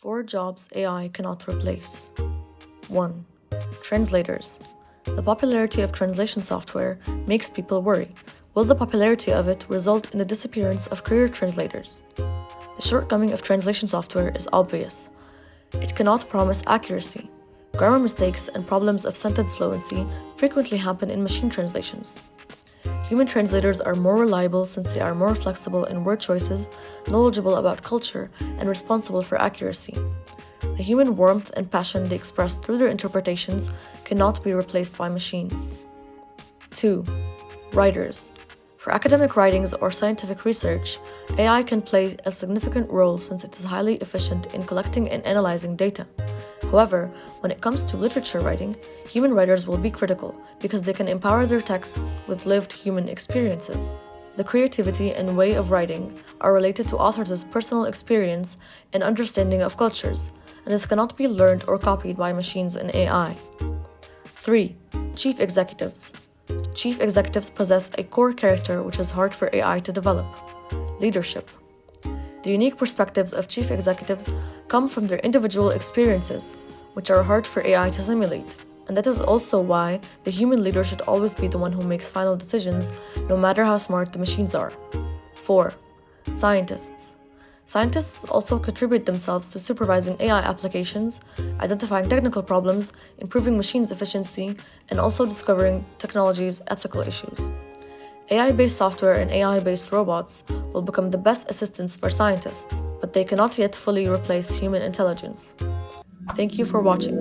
4 jobs AI cannot replace. 1. Translators. The popularity of translation software makes people worry. Will the popularity of it result in the disappearance of career translators? The shortcoming of translation software is obvious. It cannot promise accuracy. Grammar mistakes and problems of sentence fluency frequently happen in machine translations. Human translators are more reliable since they are more flexible in word choices, knowledgeable about culture, and responsible for accuracy. The human warmth and passion they express through their interpretations cannot be replaced by machines. 2. Writers. For academic writings or scientific research, AI can play a significant role since it is highly efficient in collecting and analyzing data. However, when it comes to literature writing, human writers will be critical because they can empower their texts with lived human experiences. The creativity and way of writing are related to authors' personal experience and understanding of cultures, and this cannot be learned or copied by machines and AI. 3. Chief executives. Chief executives possess a core character which is hard for AI to develop: leadership. The unique perspectives of chief executives come from their individual experiences, which are hard for AI to simulate, and that is also why the human leader should always be the one who makes final decisions, no matter how smart the machines are. 4. Scientists. Scientists also contribute themselves to supervising AI applications, identifying technical problems, improving machines' efficiency, and also discovering technology's ethical issues. AI-based software and AI-based robots will become the best assistants for scientists, but they cannot yet fully replace human intelligence. Thank you for watching.